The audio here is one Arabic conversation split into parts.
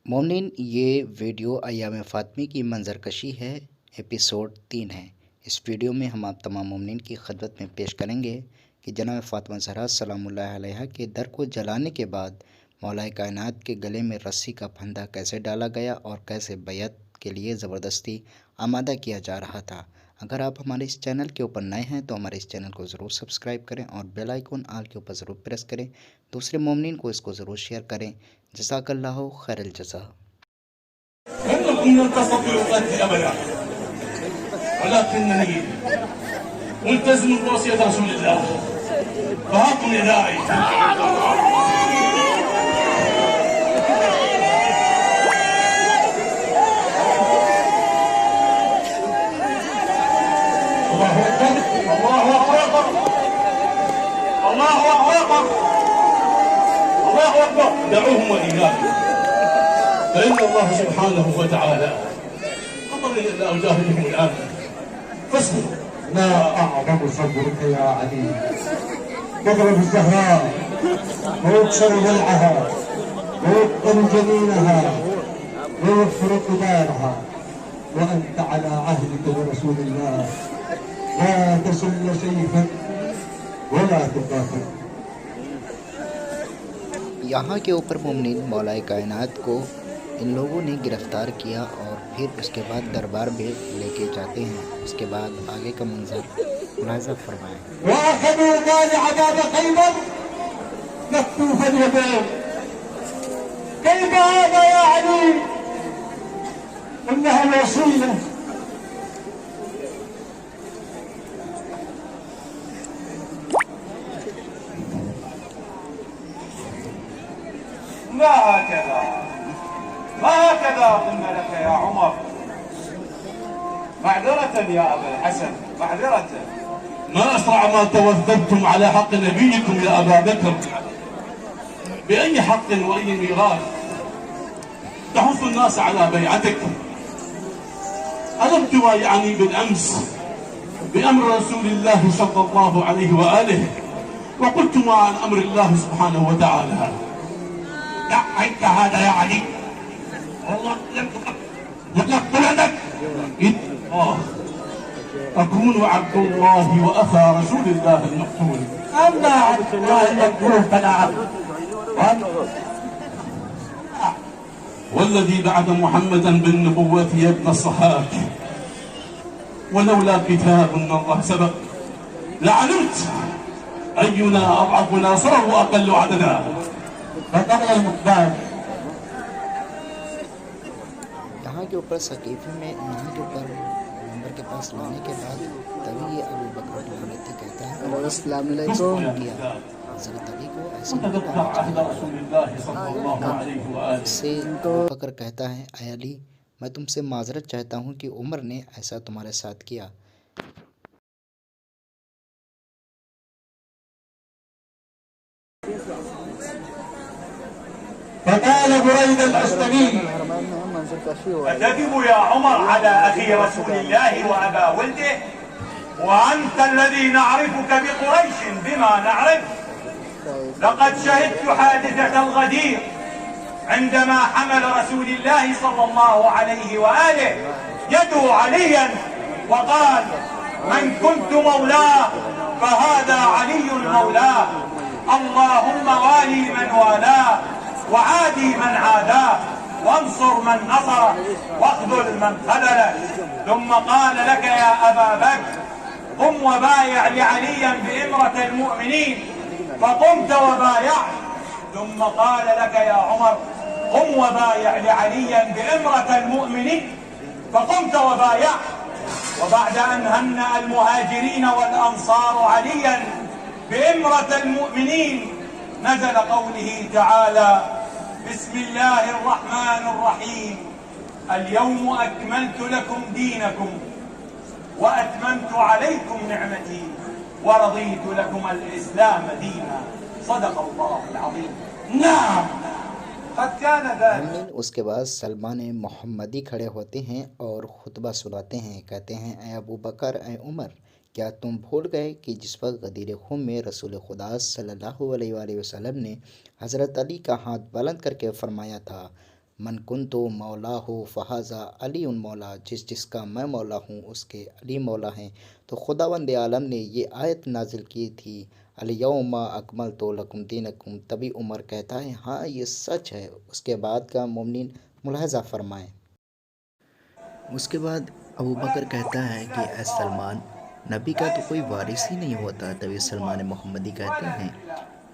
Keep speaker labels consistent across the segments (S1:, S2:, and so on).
S1: मोमिन, ये वीडियो अय्याम फ़ातिमा की मंजरकशी है। एपिसोड 3 है। इस वीडियो में हम आप तमाम मोमिन की खिदमत में पेश करेंगे कि जनाब फ़ातिमा ज़हरा सलामुल्लाह अलैहा के दर को जलाने के बाद मौलाए कायनात के गले में रस्सी का फंदा कैसे डाला गया और कैसे बैत के लिए ज़बरदस्ती आमादा किया जा रहा था। अगर आप हमारे इस चैनल के ऊपर नए हैं तो हमारे इस चैनल को ज़रूर सब्सक्राइब करें और बेल आइकन आल के ऊपर ज़रूर प्रेस करें। दूसरे मोमिन को इसको ज़रूर शेयर करें। जज़ाकल्लाहु खैरल जज़ा।
S2: لم نستطيع قتلي ابدا، ولكنني ملتزم بوصيه رسول الله، فهاكم ندائي. الله اكبر، الله اكبر، الله اكبر، الله اكبر. دعوهم واياكم، فإن الله سبحانه وتعالى أمرني أن أجاهدهم الآن فاصبروا.
S3: ما أعظم صبرك يا علي، تضرب الزهراء ويكسر ضلعها ويقتل جنينها ويفرق دارها، وأنت على عهدك برسول الله لا تسل سيفا ولا تقاتل.
S1: यहाँ के ऊपर मुमनिन मौलाए कायनात को इन लोगों ने गिरफ़्तार किया और फिर उसके बाद दरबार में लेके जाते हैं। उसके बाद आगे का मंजर मुलाहिज़ा फरमाएं।
S3: وأخذوا مانع باب خيبر مكتوف اليدين. كيف هذا يا علي؟ إنها الوصية.
S2: ما هكذا، ما هكذا قلنا لك يا عمر. معذرة يا أبا الحسن، معذرة. ما أسرع ما توثبتم على حق نبيكم يا أبا بكر. بأي حق وأي ميراث تحث الناس على بيعتك؟ ألم تبايعني بالأمس بأمر رسول الله صلى الله عليه وآله، وقلت ما عن أمر الله سبحانه وتعالى. دعيت هذا يا علي، والله لم تقبل عندك. أكون عبد الله وأخا رسول الله المقتول.
S3: أما عبد الله المقتول فلا عبد.
S2: والذي بعد محمدا بالنبوة يا ابن الصحاك، ولولا كتاب من الله سبق لعلمت أينا أضعف ناصرا وأقل عددا.
S3: فقبل المقدار.
S1: यहाँ के ऊपर सकीफ़े में यहाँ के ऊपर नंबर के पास लाने के बाद तभी ये अबू बकर रज़ियल्लाहु कहता है
S4: अस्सलाम वालेकुम।
S1: हज़रत अली को ऐसे
S2: وتذكر عهد رسول الله صلى الله عليه وآله.
S1: से बकर कहता है, ऐ अली, मैं तुमसे माजरत चाहता हूँ कि उमर ने ऐसा तुम्हारे साथ किया।
S3: فقال بريد الأسلمي:
S2: أتكذب يا عمر على أخي رسول الله وأبا ولده، وأنت الذي نعرفك بقريش بما نعرف. لقد شهدت حادثة الغدير عندما حمل رسول الله صلى الله عليه وآله يدعو عليا وقال: من كنت مولاه فهذا علي مولاه، اللهم والي من والاه وعادي من عاداه وانصر من نصره واخذل من خذله. ثم قال لك يا أبا بكر: قم وبايع لعليا بإمرة المؤمنين، فقمت وبايعت. ثم قال لك يا عمر: قم وبايع لعليا بإمرة المؤمنين، فقمت وبايعت. وبعد أن هنأ المهاجرين والأنصار عليا بإمرة المؤمنين نزل قوله تعالى: بسم الله الرحمن الرحيم، اليوم أكملت لكم دينكم وأتممت عليكم نعمتي ورضيت لكم الإسلام دينا. صدق الله العظيم. نعم قد كان ذلك.
S1: उसके बाद सलमान मोहम्मदी खड़े होते हैं और खुतबा सुनाते हैं। कहते हैं, ऐ अबू बकर, ऐ उमर, क्या तुम भूल गए कि जिस वक्त गदीर खून में रसूल खुदा सल्लल्लाहु अलैहि वसल्लम ने हज़रत अली का हाथ बुलंद करके फरमाया था, मन कुंतो मौला हो फ़हाज़ा अली उन मौला, जिसका मैं मौला हूँ उसके अली मौला हैं। तो खुदावंद आलम ने ये आयत नाजिल की थी, अल-यौमा अकमलतु लकुम दीनकुम। तभी उमर कहता है हाँ ये सच है। उसके बाद का मोमिनीन मुलाहज़ा फरमाएँ। उसके बाद अबू बकर कहता है कि ऐ सलमान, नबी का तो कोई वारिस ही नहीं होता। तभी सलमान मोहम्मदी कहते हैं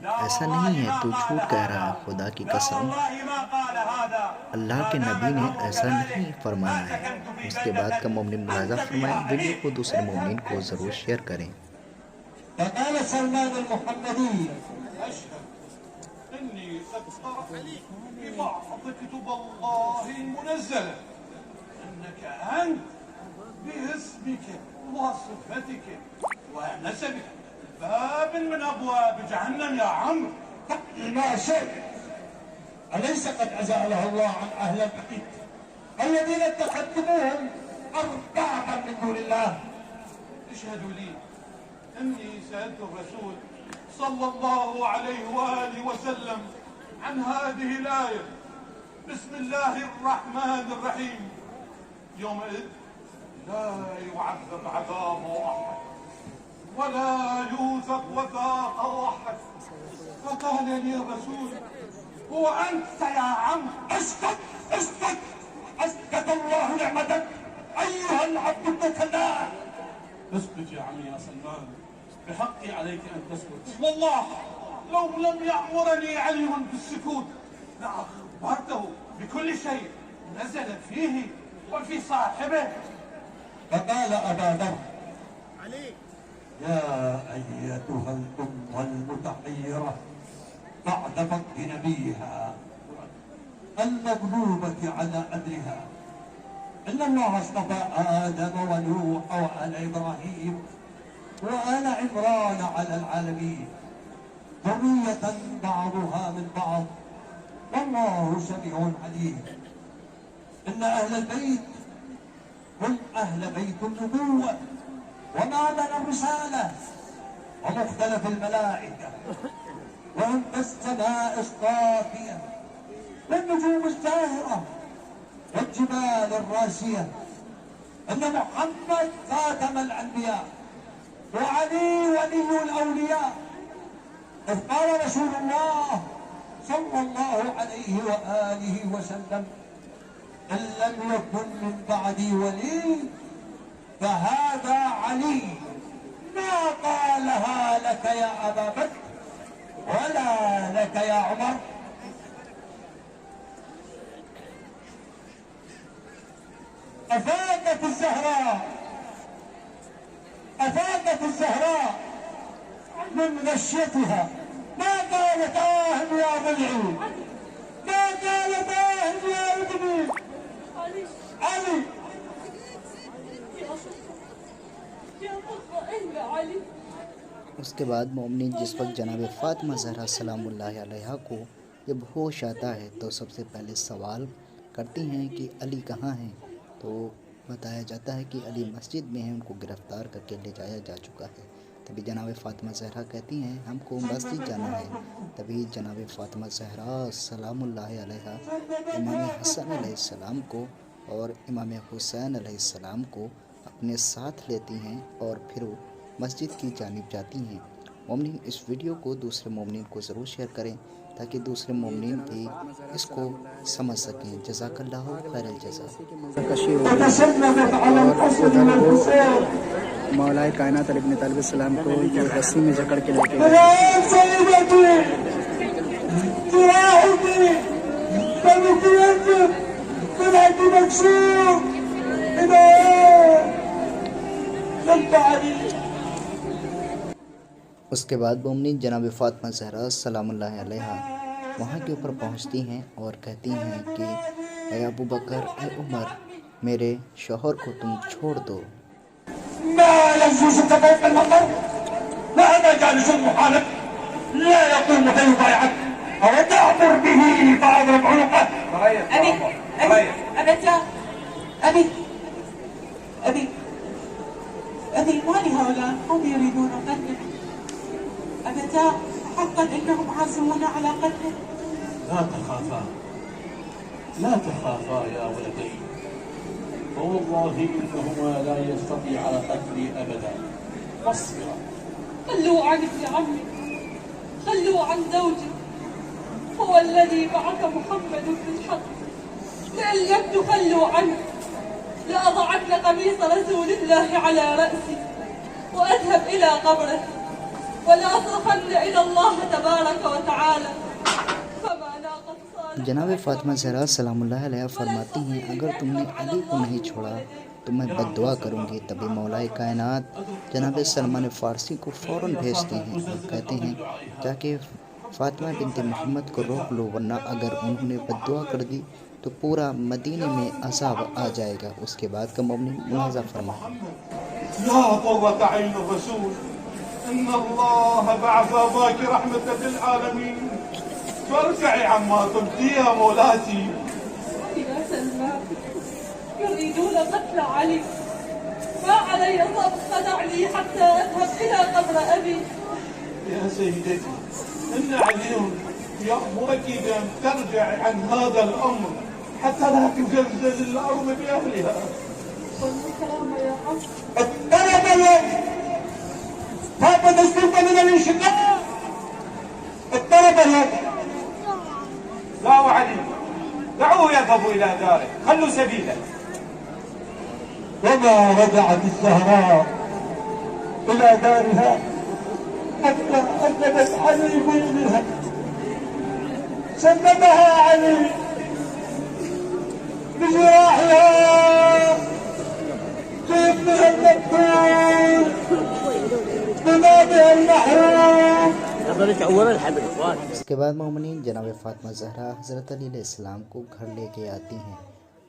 S1: ऐसा नहीं है, तू झूठ कह रहा है, खुदा की कसम अल्लाह के नबी ने ऐसा नहीं फरमाया है। उसके बाद का मोमिन मुलाजा फरमाएं। वीडियो को दूसरे मोमिन को ज़रूर शेयर करें।
S3: فقال سلمان المحمدي
S2: إني أقرأ في بعض كتب الله المنزلة أنك أنت باسمك وصفتك ونسبك باب من أبواب جهنم يا عمرو.
S3: ما شئت، أليس قد أزاله الله عن أهل البيت الذين اتخذتموهم أربابا من دون الله؟
S2: اشهدوا لي أني سألت الرسول صلى الله عليه وآله وسلم عن هذه الآية بسم الله الرحمن الرحيم. يومئذ لا يعذب عذابه أحد ولا يوثق وثاقه أحد. فقال لي الرسول هو أنت يا عم.
S3: اسكت اسكت، اسكت الله نعمتك أيها العبد الكذاب.
S2: اسكت يا عمي يا سلمان، بحقي عليك أن تسكت. والله لو لم يأمرني علي بالسكوت لأخبرته بكل شيء نزل فيه وفي صاحبه.
S3: فقال أبا ذر يا أيتها الأمة المتحيرة بعد فقد نبيها المغلوبة على أمرها، إن الله اصطفى آدم ونوح وآل إبراهيم وآل عمران على العالمين ذرية بعضها من بعض والله سميع عليم. إن أهل البيت هم أهل بيت النبوة ومعدن الرسالة ومختلف الملائكة، وهم كالسماء الصافية والنجوم الزاهرة والجبال الراسية. إن محمد خاتم الأنبياء وعلي ولي الأولياء. إذ قال رسول الله صلى الله عليه وآله وسلم إن لم يكن من بعدي ولي فهذا علي. ما قالها لك يا أبا بكر ولا لك يا عمر. أفاقت الزهراء، أفاقت الزهراء من غشيتها، ما قالت يا ضلعي، ما قالت يا ابني علي.
S1: उसके बाद मोमिन जिस वक्त जनाब फ़ातिमा ज़हरा सलामुल्लाह अलैहा को जब होश आता है तो सबसे पहले सवाल करती हैं कि अली कहाँ हैं। तो बताया जाता है कि अली मस्जिद में हैं, उनको गिरफ़्तार करके ले जाया जा चुका है। तभी जनाब फ़ातिमा ज़हरा कहती हैं हमको मस्जिद जाना है। तभी जनाब फ़ातिमा ज़हरा सलामुल्लाह अलैहा इमाम हसन अलैहिस्सलाम को और इमाम हुसैन अलैहिस्सलाम को अपने साथ लेती हैं और फिर वो मस्जिद की जानिब जाती हैं। मोमिन इस वीडियो को दूसरे मोमिन को ज़रूर शेयर करें ताकि दूसरे मोमिन भी इसको समझ सकें। जज़ाकल्लाहु खैरल जज़ा।
S4: मौलाए कायनात इब्न तालिब सलाम को जो रस्सी में जकड़ के लेके
S1: उसके बाद मोमिन जनाब फ़ातिमा ज़हरा सलामुल्लाह अलैहा वहाँ के ऊपर पहुँचती हैं और कहती हैं कि ए अबू बकर, ए उमर, मेरे शौहर को तुम छोड़ दो।
S3: ما يجوزك فوق المنبر وهذا جالس محارب لا يقوم فيبايعك او تأمر به فاضرب عنقه.
S5: أبي أبتاه أبي أبي أبي ما لهؤلاء هم يريدون قتلي. أبتاه حقا إنهم عازمون على قتله.
S2: لا تخافا لا تخافا يا ولدي، فوالله إنهما لا يستطيعا قتلي أبدا، فاصبرا.
S5: خلوا عن ابن عمي، خلوا عن زوجي، هو الذي بعث محمد بالحق. لئن لم تخلوا عنه لأضعن قميص رسول الله على رأسي وأذهب إلى قبره ولأصرخن إلى الله تبارك وتعالى فما لاقت صالح।
S1: जनाब फ़ातिमा ज़हरा सलामुल्लाह अलैहा फरमाती हैं, अगर तुमने अली को नहीं छोड़ा तो मैं बद्दुआ करूँगी। तभी मौलाए कायनात जनाब सलमान फ़ारसी को फ़ौरन भेजते हैं और कहते हैं जाके फ़ातिमा बिनत मोहम्मद को रोक लो, वरना अगर उन्होंने बद्दुआ कर दी तो पूरा मदीने में अज़ाब आ जाएगा। उसके बाद का मोमिन मुलाज़ा फरमाएं।
S2: يا قرة عين الرسول، إن الله بعث أباك رحمة للعالمين، فارجعي عما قلتِ يا مولاتي.
S5: يا سلمان، يريدون قتل علي، ما علي صبر، فدعني حتى أذهب إلى قبر أبي.
S2: يا سيدتي، إن علي يأمرك بأن ترجعي عن هذا الأمر حتى لا تزلزل الأرض بأهلها.
S5: والكلام يا عم.
S3: اقترب اليوم، فاقد السلطة من الانشقاق، اقترب اليوم.
S6: لا وعلي، دعوه يذهب إلى داره، خلوا سبيله.
S3: وما رجعت الزهراء إلى دارها حتى أنبت علي بينها، سندها علي بجراحها في ابنها المقتول ببابها المحروم.
S1: इसके बाद मोमिन जनाब फ़ातिमा ज़हरा हज़रत अली अलैहिस्सलाम को घर लेके आती हैं।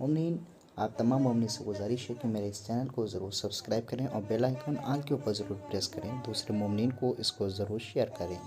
S1: मोमिन आप तमाम मोमिन से गुजारिश है कि मेरे इस चैनल को ज़रूर सब्सक्राइब करें और बेल आइकन आल के ऊपर ज़रूर प्रेस करें। दूसरे मोमिन को इसको ज़रूर शेयर करें।